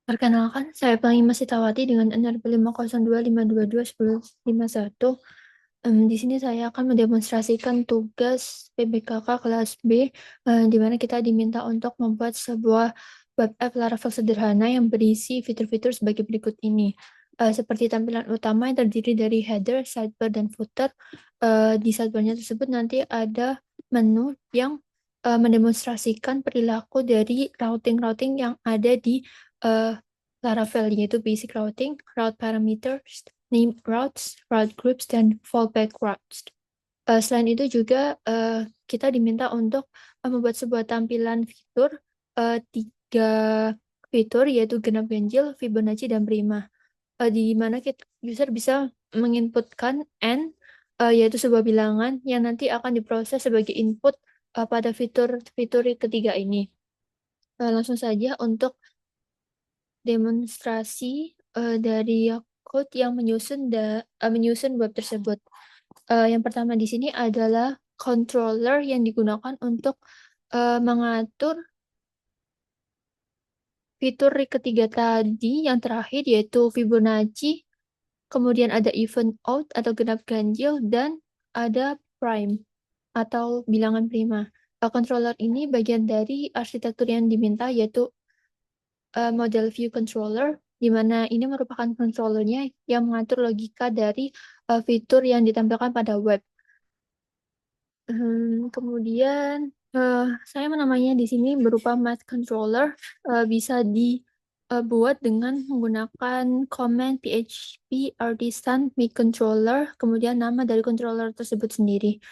Perkenalkan, saya Pelangi Sitawati dengan NRP 5025221. Di sini saya akan mendemonstrasikan tugas PBKK kelas B, di mana kita diminta untuk membuat sebuah web app Laravel sederhana yang berisi fitur-fitur sebagai berikut ini. Seperti tampilan utama yang terdiri dari header, sidebar, dan footer. Di sidebarnya tersebut nanti ada menu yang mendemonstrasikan perilaku dari routing-routing yang ada di uh, Laravel, yaitu basic routing, route parameters, name routes, route groups, dan fallback routes. Selain itu juga kita diminta untuk membuat sebuah tampilan fitur, tiga fitur, yaitu genap ganjil, Fibonacci, dan prima. Di mana user bisa menginputkan n, yaitu sebuah bilangan yang nanti akan diproses sebagai input pada fitur-fitur ketiga ini. Langsung saja untuk demonstrasi dari code yang menyusun web tersebut. Yang pertama di sini adalah controller yang digunakan untuk mengatur fitur ketiga tadi yang terakhir, yaitu Fibonacci, kemudian ada event out atau genap ganjil, dan ada prime atau bilangan prima. Controller ini bagian dari arsitektur yang diminta, yaitu model view controller, di mana ini merupakan controllernya yang mengatur logika dari fitur yang ditampilkan pada web. Kemudian saya menamainya di sini berupa math controller, bisa dibuat dengan menggunakan command php artisan make controller, kemudian nama dari controller tersebut sendiri.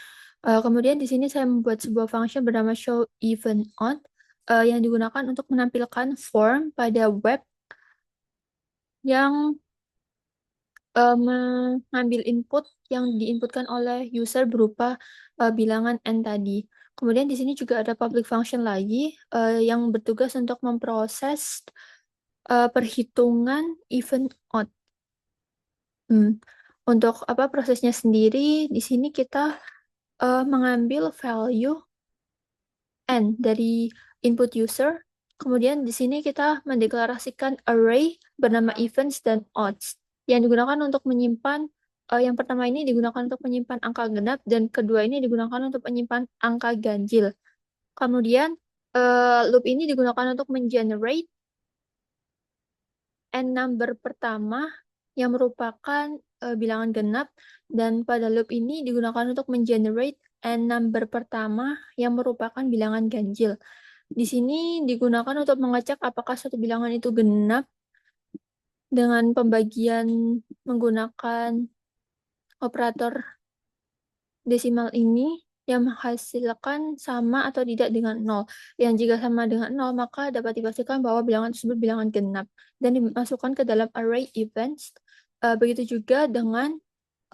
Kemudian di sini saya membuat sebuah function bernama show event on, yang digunakan untuk menampilkan form pada web yang mengambil input yang diinputkan oleh user berupa bilangan n tadi. Kemudian di sini juga ada public function lagi yang bertugas untuk memproses perhitungan event out. Untuk prosesnya sendiri, di sini kita mengambil value n dari input user. Kemudian di sini kita mendeklarasikan array bernama events dan odds yang digunakan untuk menyimpan, yang pertama ini digunakan untuk menyimpan angka genap dan kedua ini digunakan untuk menyimpan angka ganjil. Kemudian loop ini digunakan untuk mengenerate n number pertama yang merupakan bilangan genap, dan pada loop ini digunakan untuk mengenerate n number pertama yang merupakan bilangan ganjil. Di sini digunakan untuk mengecek apakah suatu bilangan itu genap dengan pembagian menggunakan operator desimal ini yang menghasilkan sama atau tidak dengan 0. Yang jika sama dengan 0, maka dapat dipastikan bahwa bilangan tersebut bilangan genap dan dimasukkan ke dalam array events. Begitu juga dengan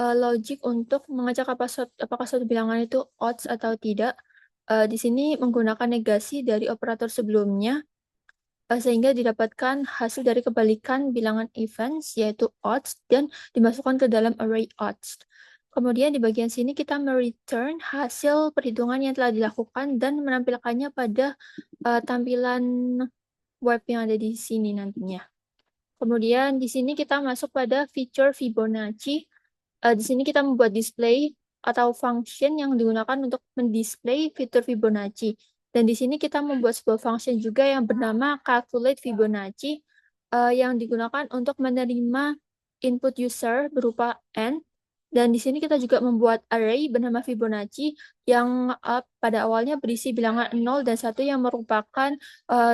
logic untuk mengecek apakah suatu bilangan itu odds atau tidak. Di sini menggunakan negasi dari operator sebelumnya, sehingga didapatkan hasil dari kebalikan bilangan events, yaitu odds, dan dimasukkan ke dalam array odds. Kemudian di bagian sini kita mereturn hasil perhitungan yang telah dilakukan dan menampilkannya pada tampilan web yang ada di sini nantinya. Kemudian di sini kita masuk pada feature Fibonacci. Di sini kita membuat display atau function yang digunakan untuk mendisplay fitur Fibonacci. Dan di sini kita membuat sebuah function juga yang bernama calculate Fibonacci, yang digunakan untuk menerima input user berupa n. Dan di sini kita juga membuat array bernama Fibonacci yang pada awalnya berisi bilangan 0 dan 1 yang merupakan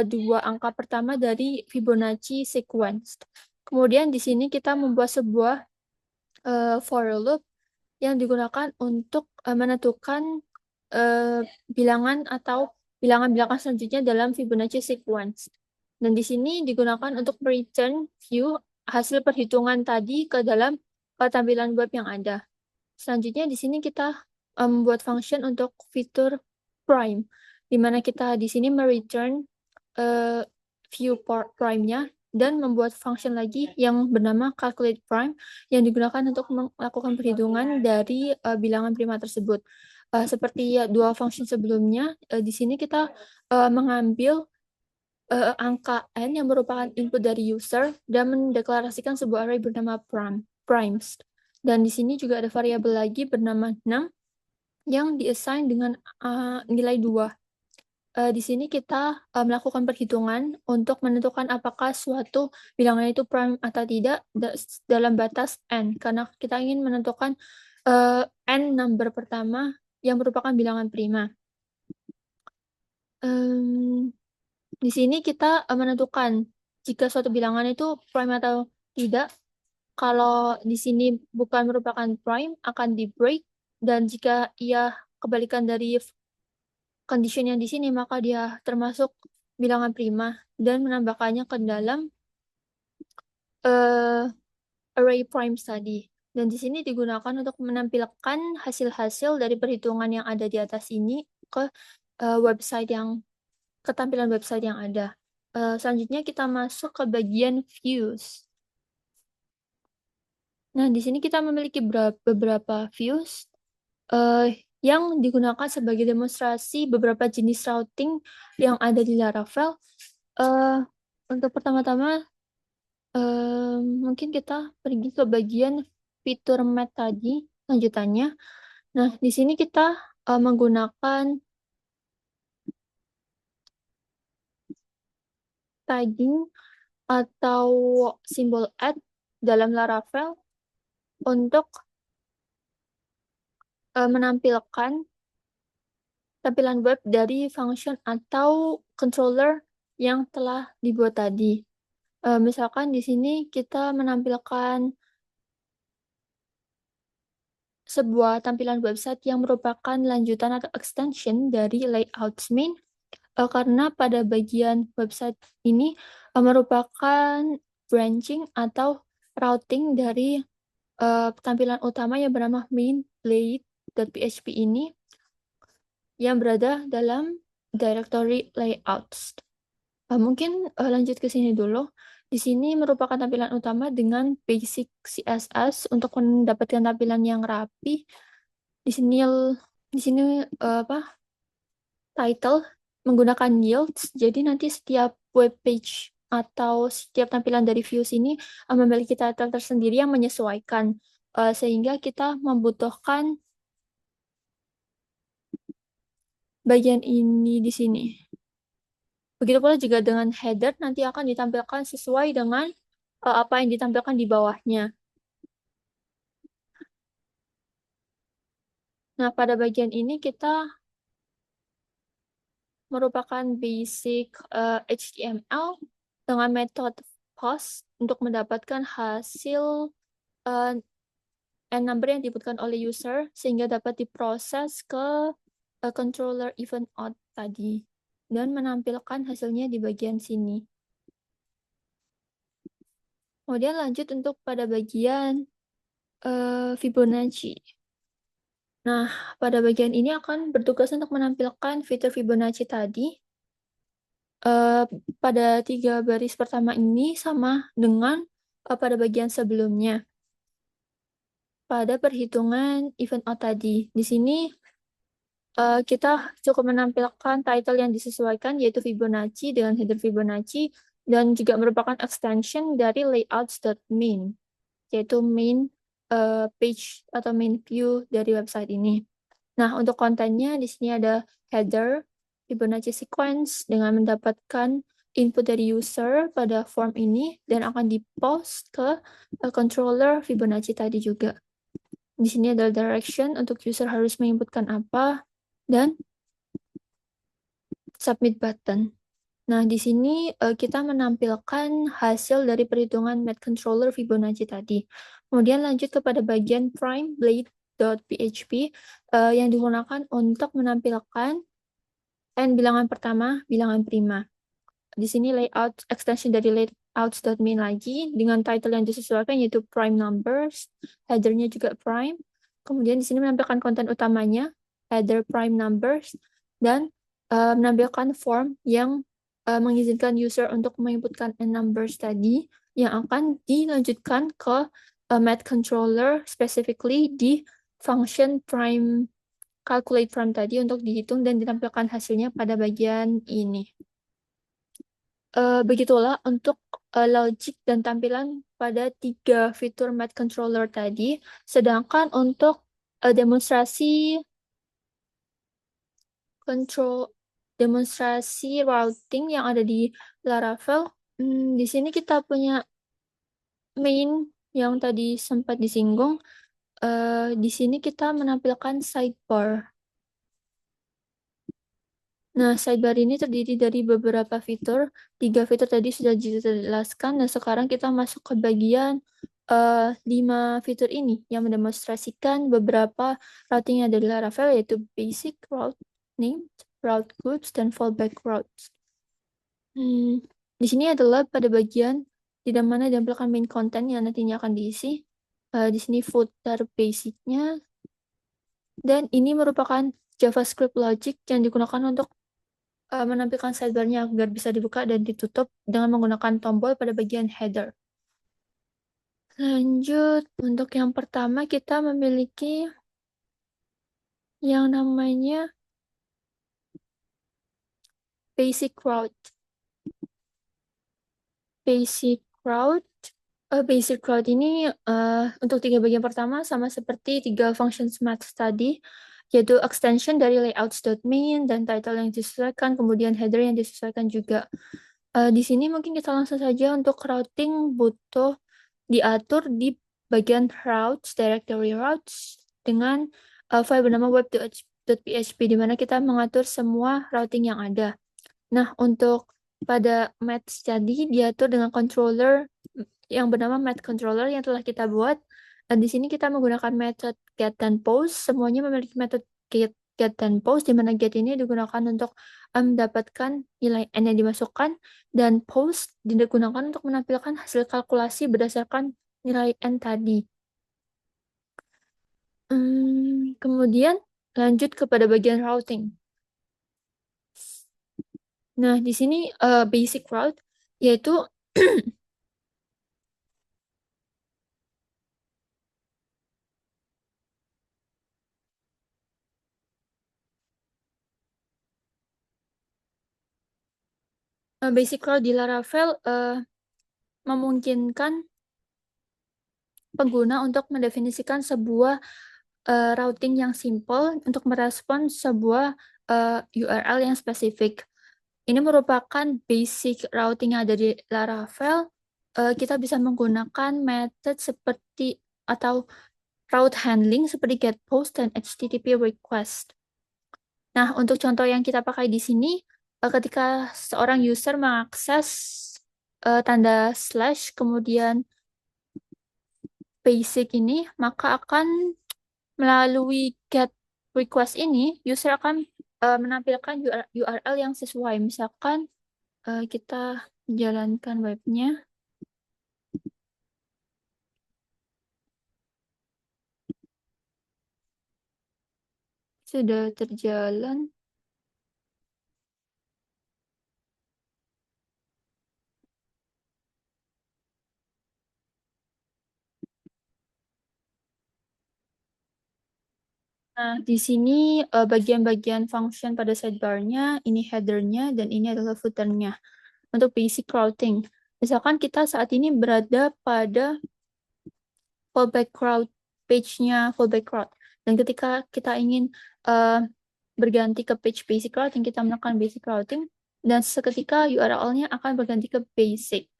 dua angka pertama dari Fibonacci sequence. Kemudian di sini kita membuat sebuah for loop yang digunakan untuk menentukan bilangan atau bilangan-bilangan selanjutnya dalam Fibonacci sequence. Dan di sini digunakan untuk return view hasil perhitungan tadi ke dalam tampilan web yang ada. Selanjutnya di sini kita membuat function untuk fitur prime, di mana kita di sini mereturn view prime-nya dan membuat function lagi yang bernama calculate prime yang digunakan untuk melakukan perhitungan dari bilangan prima tersebut. Seperti dua function sebelumnya, di sini kita mengambil angka n yang merupakan input dari user dan mendeklarasikan sebuah array bernama primes. Dan di sini juga ada variabel lagi bernama num yang diassign dengan nilai 2. Di sini kita melakukan perhitungan untuk menentukan apakah suatu bilangan itu prime atau tidak dalam batas n, karena kita ingin menentukan n number pertama yang merupakan bilangan prima. Di sini kita menentukan jika suatu bilangan itu prime atau tidak. Kalau di sini bukan merupakan prime, akan di break, dan jika ia kebalikan dari condition yang di sini, maka dia termasuk bilangan prima dan menambahkannya ke dalam array primes tadi. Dan di sini digunakan untuk menampilkan hasil-hasil dari perhitungan yang ada di atas ini ke tampilan website yang ada. Selanjutnya kita masuk ke bagian views. Nah, di sini kita memiliki beberapa views yang digunakan sebagai demonstrasi beberapa jenis routing yang ada di Laravel. Untuk pertama-tama, mungkin kita pergi ke bagian fitur math tadi, lanjutannya. Nah, di sini kita menggunakan tagging atau simbol @ dalam Laravel untuk menampilkan tampilan web dari function atau controller yang telah dibuat tadi. Misalkan di sini kita menampilkan sebuah tampilan website yang merupakan lanjutan atau extension dari layouts main, karena pada bagian website ini merupakan branching atau routing dari tampilan utama yang bernama main.blade.php ini yang berada dalam directory layouts. Mungkin lanjut ke sini dulu. Di sini merupakan tampilan utama dengan basic CSS untuk mendapatkan tampilan yang rapi. Di sini title menggunakan yields. Jadi nanti setiap web page atau setiap tampilan dari views ini memiliki title tersendiri yang menyesuaikan, sehingga kita membutuhkan bagian ini di sini. Begitu pula juga dengan header, nanti akan ditampilkan sesuai dengan apa yang ditampilkan di bawahnya. Nah, pada bagian ini kita merupakan basic HTML dengan metode post untuk mendapatkan hasil n number yang dibutuhkan oleh user sehingga dapat diproses ke controller event out tadi dan menampilkan hasilnya di bagian sini. Kemudian lanjut untuk pada bagian Fibonacci. Nah, pada bagian ini akan bertugas untuk menampilkan fitur Fibonacci tadi. Pada 3 baris pertama ini sama dengan pada bagian sebelumnya. Pada perhitungan event out tadi. Di sini kita cukup menampilkan title yang disesuaikan, yaitu Fibonacci dengan header Fibonacci, dan juga merupakan extension dari layouts.main, yaitu main page atau main view dari website ini. Nah, untuk kontennya di sini ada header, Fibonacci sequence dengan mendapatkan input dari user pada form ini dan akan dipost ke controller Fibonacci tadi juga. Di sini ada direction untuk user harus menginputkan apa dan submit button. Nah, di sini kita menampilkan hasil dari perhitungan math controller Fibonacci tadi. Kemudian lanjut kepada bagian prime blade.php yang digunakan untuk menampilkan n bilangan pertama, bilangan prima. Di sini layout extension dari layouts.main lagi dengan title yang disesuaikan yaitu prime numbers, headernya juga prime. Kemudian di sini menampilkan konten utamanya, header prime numbers, dan menampilkan form yang mengizinkan user untuk menginputkan n numbers tadi yang akan dilanjutkan ke math controller, specifically di function prime calculate prime tadi untuk dihitung dan ditampilkan hasilnya pada bagian ini. Begitulah untuk logic dan tampilan pada 3 fitur Math Controller tadi. Sedangkan untuk demonstrasi control demonstrasi routing yang ada di Laravel, di sini kita punya main yang tadi sempat disinggung. Di sini kita menampilkan sidebar. Nah, sidebar ini terdiri dari beberapa fitur. 3 fitur tadi sudah dijelaskan, dan sekarang kita masuk ke bagian 5 fitur ini yang mendemonstrasikan beberapa routing yang ada di Laravel, yaitu basic route, named route groups, dan fallback routes. Di sini adalah pada bagian di mana ditampilkan main content yang nantinya akan diisi. Di sini footer basicnya, dan ini merupakan JavaScript logic yang digunakan untuk menampilkan sidebar-nya agar bisa dibuka dan ditutup dengan menggunakan tombol pada bagian header. Lanjut, untuk yang pertama kita memiliki yang namanya basic route. Basic route Basic route ini untuk 3 bagian pertama sama seperti 3 functions math tadi, yaitu extension dari layouts.main dan title yang disesuaikan, kemudian header yang disesuaikan juga. Di sini mungkin kita langsung saja untuk routing butuh diatur di bagian routes, directory routes, dengan file bernama web.php, di mana kita mengatur semua routing yang ada. Nah, untuk pada math tadi diatur dengan controller yang bernama Math Controller yang telah kita buat. Dan di sini kita menggunakan metode get dan post. Semuanya memiliki metode get dan post, di mana get ini digunakan untuk mendapatkan nilai n yang dimasukkan, dan post digunakan untuk menampilkan hasil kalkulasi berdasarkan nilai n tadi. Kemudian lanjut kepada bagian routing. Nah, di sini basic route, yaitu basic route di Laravel memungkinkan pengguna untuk mendefinisikan sebuah routing yang simple untuk merespon sebuah URL yang spesifik. Ini merupakan basic routing yang ada di Laravel. Kita bisa menggunakan method seperti atau route handling seperti get post dan HTTP request. Nah, untuk contoh yang kita pakai di sini, ketika seorang user mengakses tanda slash kemudian basic ini, maka akan melalui get request ini, user akan menampilkan URL yang sesuai. Misalkan kita jalankan webnya. Sudah terjalan. Nah, di sini bagian-bagian function pada sidebar-nya, ini header-nya, dan ini adalah footer-nya. Untuk basic routing. Misalkan kita saat ini berada pada fallback route, page-nya fallback route. Dan ketika kita ingin berganti ke page basic routing, kita melakukan basic routing, dan seketika URL-nya akan berganti ke basic.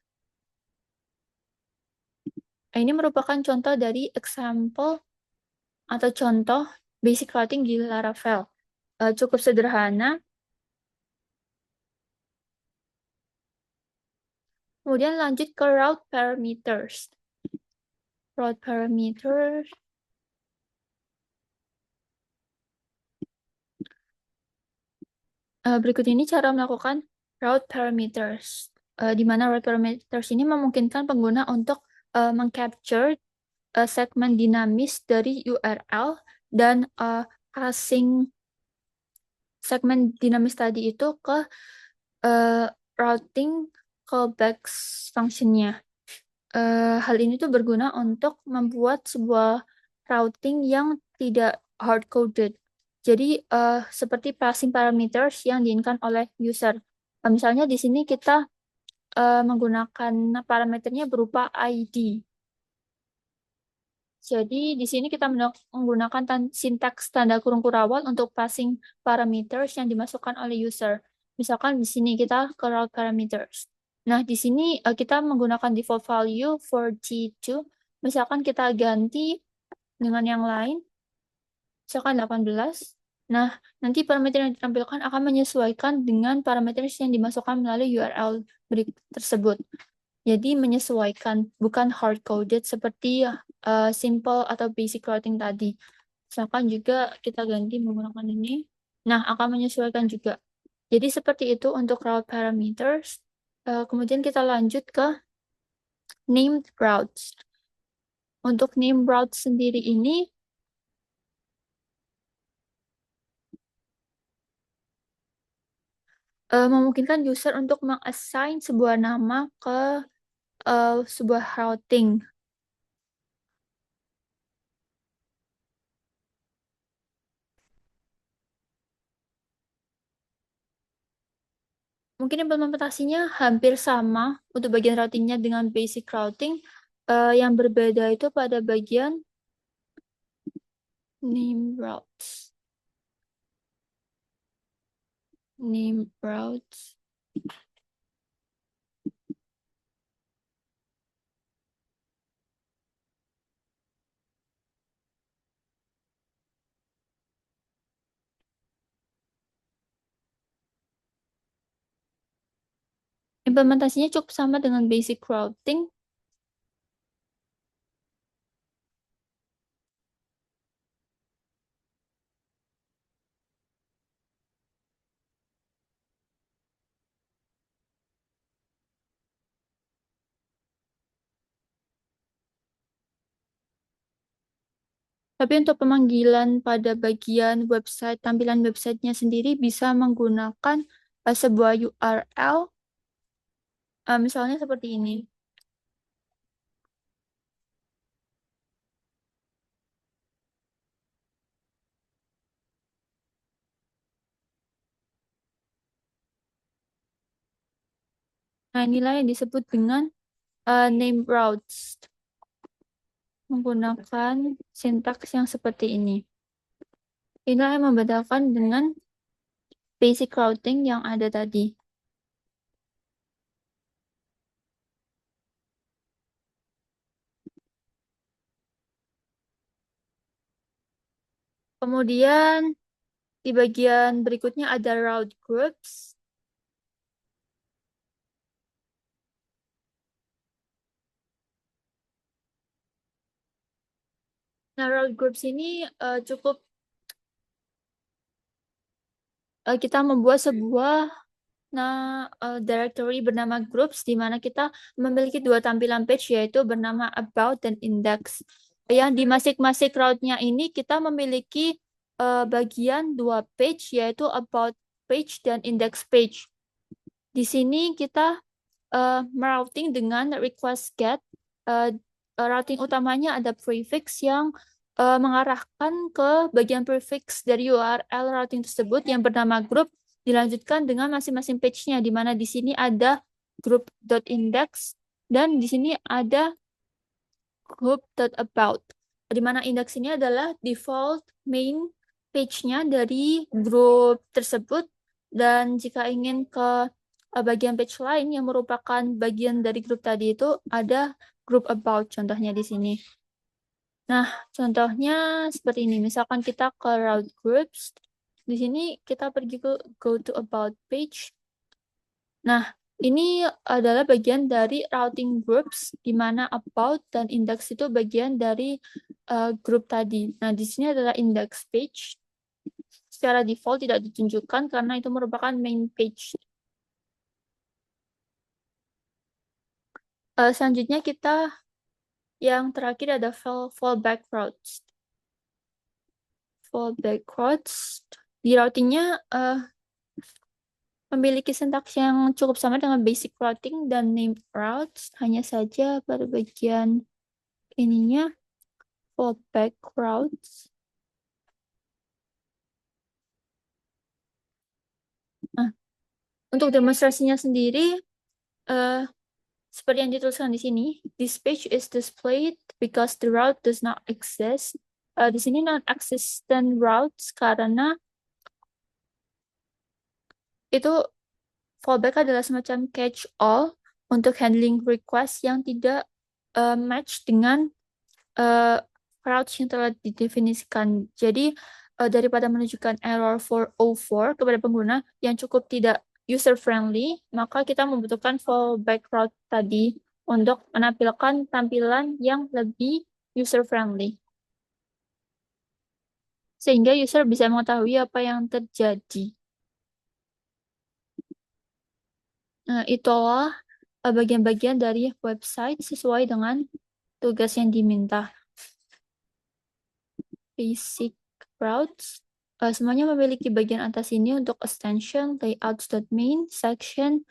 Nah, ini merupakan contoh dari example atau contoh basic routing di Laravel. Cukup sederhana. Kemudian lanjut ke route parameters. Route parameters. Berikut ini cara melakukan route parameters. Di mana route parameters ini memungkinkan pengguna untuk mengcapture segmen dinamis dari URL dan passing segmen dinamis tadi itu ke routing callbacks function-nya. Hal ini tuh berguna untuk membuat sebuah routing yang tidak hard-coded. Jadi, seperti passing parameters yang diinginkan oleh user. Misalnya di sini kita menggunakan parameternya berupa ID. Jadi di sini kita menggunakan sintaks tanda kurung kurawal untuk passing parameters yang dimasukkan oleh user. Misalkan di sini kita ke route parameters. Nah, di sini kita menggunakan default value for T2. Misalkan kita ganti dengan yang lain, misalkan 18. Nah, nanti parameter yang ditampilkan akan menyesuaikan dengan parameter yang dimasukkan melalui URL tersebut. Jadi menyesuaikan, bukan hard-coded seperti simple atau basic routing tadi. Misalkan juga kita ganti menggunakan ini. Nah, akan menyesuaikan juga. Jadi seperti itu untuk route parameters. Kemudian kita lanjut ke named routes. Untuk name route sendiri ini, memungkinkan user untuk meng-assign sebuah nama ke sebuah routing. Mungkin implementasinya hampir sama untuk bagian routingnya dengan basic routing. Yang berbeda itu pada bagian name routes. Name routes. Implementasinya cukup sama dengan basic routing. Tapi untuk pemanggilan pada bagian website, tampilan websitenya sendiri bisa menggunakan sebuah URL, misalnya seperti ini. Nah, inilah yang disebut dengan name routes. Menggunakan sintaks yang seperti ini. Inilah yang membedakan dengan basic routing yang ada tadi. Kemudian di bagian berikutnya ada route groups. Nah, route groups ini cukup kita membuat sebuah directory bernama groups di mana kita memiliki dua tampilan page yaitu bernama about dan index. Yang di masing-masing route-nya ini kita memiliki bagian dua page yaitu about page dan index page. Di sini kita merouting dengan request get. Routing utamanya ada prefix yang mengarahkan ke bagian prefix dari URL routing tersebut yang bernama group, dilanjutkan dengan masing-masing page-nya, di mana di sini ada group.index dan di sini ada group.about, di mana index ini adalah default main page-nya dari grup tersebut, dan jika ingin ke bagian page lain yang merupakan bagian dari grup tadi itu ada group about contohnya di sini. Nah, contohnya seperti ini. Misalkan kita ke route groups, di sini kita pergi ke go to about page. Nah, ini adalah bagian dari routing groups, di mana about dan index itu bagian dari grup tadi. Nah, di sini adalah index page. Secara default tidak ditunjukkan karena itu merupakan main page. Selanjutnya kita yang terakhir ada fallback routes. Fallback routes di routingnya memiliki sintaks yang cukup sama dengan basic routing dan named routes, hanya saja pada bagian ininya fallback routes. Nah, untuk demonstrasinya sendiri seperti yang dituliskan di sini, this page is displayed because the route does not exist. Di sini non-existent routes karena itu fallback adalah semacam catch all untuk handling request yang tidak match dengan routes yang telah didefinisikan. Jadi daripada menunjukkan error 404 kepada pengguna yang cukup tidak user friendly, maka kita membutuhkan fallback route tadi untuk menampilkan tampilan yang lebih user friendly. Sehingga user bisa mengetahui apa yang terjadi. Nah, itulah bagian-bagian dari website sesuai dengan tugas yang diminta. Basic routes. Semuanya memiliki bagian atas ini untuk extension, layouts.main, section,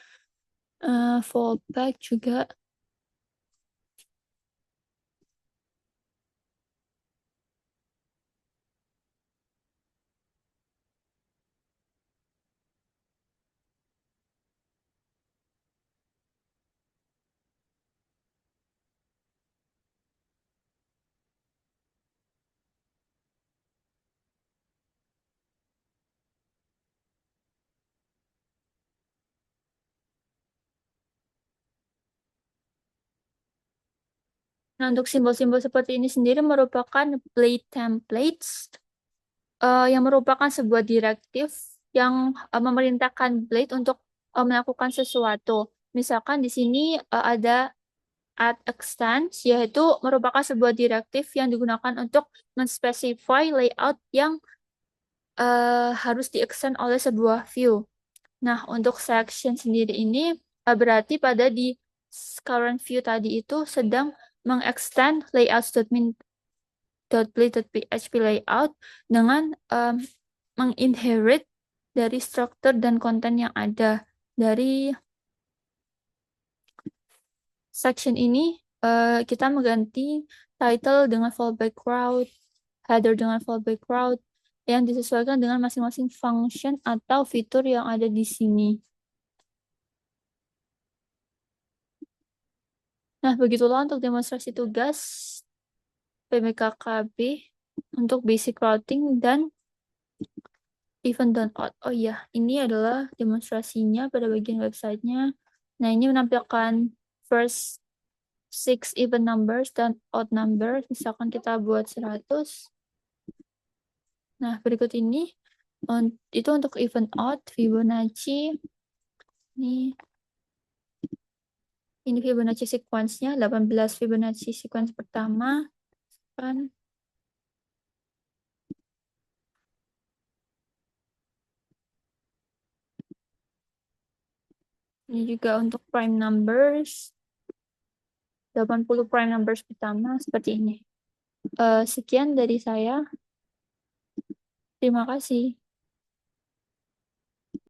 fallback juga. Nah, untuk simbol-simbol seperti ini sendiri merupakan blade templates yang merupakan sebuah direktif yang memerintahkan blade untuk melakukan sesuatu. Misalkan di sini ada add extends, yaitu merupakan sebuah direktif yang digunakan untuk menspesify layout yang harus di-extend oleh sebuah view. Nah, untuk section sendiri ini berarti pada di current view tadi itu sedang mengextend layouts.blade.php layout dengan menginherit dari struktur dan konten yang ada dari section ini. Kita mengganti title dengan fallback route, header dengan fallback route yang disesuaikan dengan masing-masing function atau fitur yang ada di sini. Nah, begitulah untuk demonstrasi tugas PMKKB untuk basic routing dan event download. Oh iya, ini adalah demonstrasinya pada bagian websitenya. Nah, ini menampilkan first 6 even numbers dan odd numbers. Misalkan kita buat 100. Nah, berikut ini itu untuk event odd, Fibonacci. Ini Fibonacci sequence-nya, 18 Fibonacci sequence pertama. Kan. Ini juga untuk prime numbers. 80 prime numbers pertama seperti ini. Sekian dari saya. Terima kasih.